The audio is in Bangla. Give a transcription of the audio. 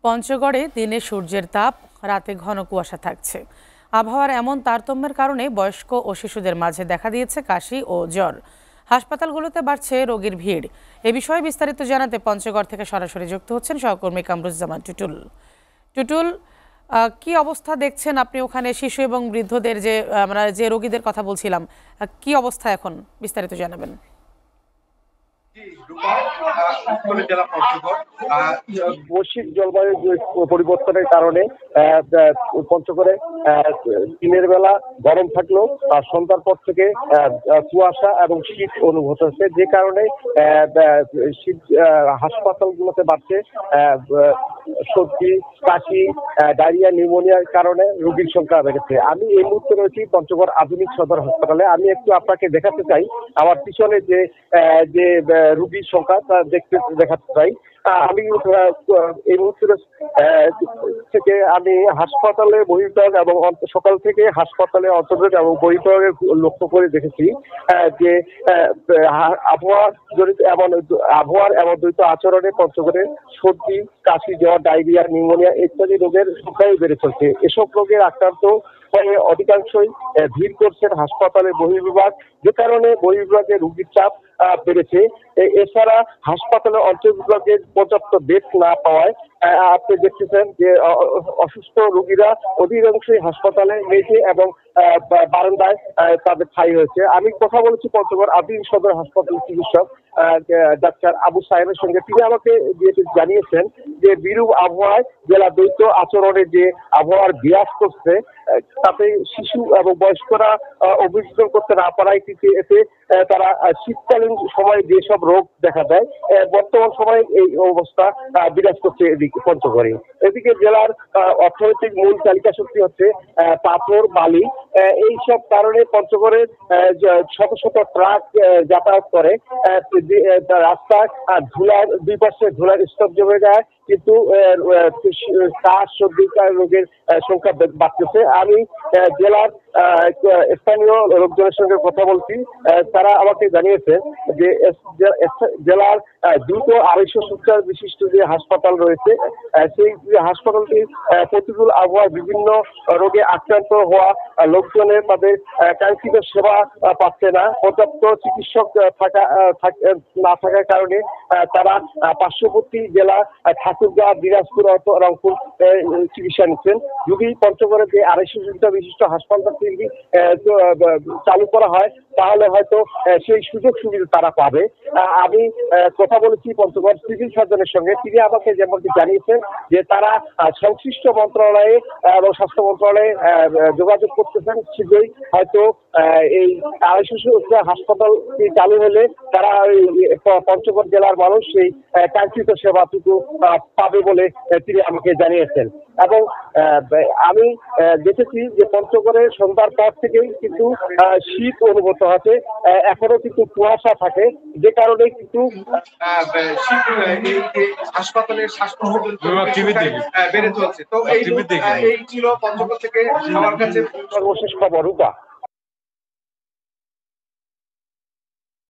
পঞ্চগড়ে দিনে সূর্যের তাপ, রাতে ঘন কুয়াশা থাকছে। আবহাওয়ার এমন তারতম্যের কারণে বয়স্ক ও শিশুদের মাঝে দেখা দিয়েছে কাশি ও জ্বর। হাসপাতালগুলোতে বাড়ছে রোগীর ভিড়। এ বিষয়ে বিস্তারিত জানাতে পঞ্চগড় থেকে সরাসরি যুক্ত হচ্ছেন সহকর্মী কামরুজ্জামান টুটুল। টুটুল, কি অবস্থা দেখছেন আপনি ওখানে? শিশু এবং বৃদ্ধদের আমরা যে রোগীদের কথা বলছিলাম, কি অবস্থা এখন বিস্তারিত জানাবেন। বৈশ্বিক জলবায়ু পরিবর্তনের কারণে পঞ্চগড়ে দিনের বেলা গরম থাকলেও সন্ধ্যার পর থেকে কুয়াশা এবং শীত অনুভূত হচ্ছে, যে কারণে হাসপাতালগুলোতে বাড়ছে সর্দি, কাশি, ডায়রিয়া, নিউমোনিয়ার কারণে রোগীর সংখ্যা বেড়েছে। আমি এই মুহূর্তে রয়েছি পঞ্চগড় আধুনিক সদর হাসপাতালে। আমি একটু আপনাকে দেখাতে চাই আমার পিছনে যে রোগীর সংখ্যা তা দেখাতে চাই। আমি এই মুহূর্তে থেকে আমি হাসপাতালে বহির্বিভাগ এবং সকাল থেকে হাসপাতালে অন্তর্ভুক্ত এবং বহির্বিভাগে লক্ষ্য করে দেখেছি যে আবহাওয়ার এমন দ্বৈত আচরণে পঞ্চগড়ে সর্দি, কাশি, জ্বর, ডায়রিয়া, নিউমোনিয়া ইত্যাদি রোগের সংখ্যাই বেড়ে চলছে। এসব রোগের আক্রান্ত হয়ে অধিকাংশই ভিড় করছেন হাসপাতালে বহির্বিভাগ, যে কারণে বহির্বিভাগে রোগীর চাপ বেড়েছে। এছাড়া হাসপাতালে অন্তর্বিভাগের পর্যাপ্ত বেড না পাওয়ায় আপনি দেখতেছেন যে অসুস্থ রোগীরা অধিকাংশই হাসপাতালে মেঝে এবং বারান্দায় তাদের ঠাঁই হয়েছে। আমি কথা বলেছি পঞ্চগড় আধুনিক সদর হাসপাতালের চিকিৎসক ডাক্তার আবু সাহেবের সঙ্গে। তিনি আমাকে জানিয়েছেন যে বিরূপ আবহাওয়ায় জেলা দ্বৈত আচরণে যে আবহাওয়ার বিরাজ করছে তাতে শিশু এবং বয়স্করা অভিযোগ করতে না পারায় কিন্তু এতে তারা শীতকালীন সময়ে যেসব রোগ দেখা দেয় বর্তমান সময়ে এই অবস্থা বিরাজ করছে এদিকে পঞ্চগড়ে। এদিকে জেলার অর্থনৈতিক মূল চালিকা শক্তি হচ্ছে পাথর, বালি। এইসব কারণে পঞ্চগড়ের শত শত ট্রাক যাতায়াত করে রাস্তায় ধুলার দুই পাশে ধুলার স্তর জমে যায়, কিন্তু কাশ, সর্দি রোগের সংখ্যা বাড়তেছে। আমি জেলার স্থানীয় লোকজনের সঙ্গে কথা বলছি, তারা আমাকে জানিয়েছে যে জেলার 200-250 শয্যা বিশিষ্ট যে হাসপাতাল রয়েছে সেই হাসপাতালটি প্রতিকূল আবহাওয়ায় বিভিন্ন রোগে আক্রান্ত হওয়া লোকজনের তাদের কাঙ্ক্ষিত সেবা পাচ্ছে না। পর্যাপ্ত চিকিৎসক না থাকার কারণে তারা পার্শ্ববর্তী জেলা ঠাকুরগাঁ, দিনাজপুর, রংপুর চিকিৎসা নিচ্ছেন। যদি পঞ্চগড়ে যে 250 শয্যা বিশিষ্ট হাসপাতালটি চালু করা হয় তাহলে হয়তো সেই সুযোগ সুবিধা তারা পাবে। আমি কথা বলেছি পঞ্চগড় সিভিল সার্জনের সঙ্গে। তিনি আমাকে যেমনটি জানিয়েছেন যে তারা সংশ্লিষ্ট মন্ত্রণালয়ে এবং স্বাস্থ্য মন্ত্রণালয়ে যোগাযোগ করতেছেন। শীঘ্রই হয়তো এই 250 শয্যা হাসপাতালটি চালু হলে তারা পঞ্চগড় জেলার মানুষ সেই কাঙ্ক্ষিত সেবাটুকু পাবে বলে তিনি আমাকে জানিয়েছেন। এবং আমি দেখেছি যে পঞ্চগড়ের সন্ধ্যার পর থেকেই কিন্তু শীত অনুভূত হচ্ছে, এখনো কিন্তু কুয়াশা থাকে, যে কারণে কিন্তু হাসপাতালের বেড়ে চলছে। তো এই ছিল পঞ্চগড় থেকে আমার কাছে সর্বশেষ খবর।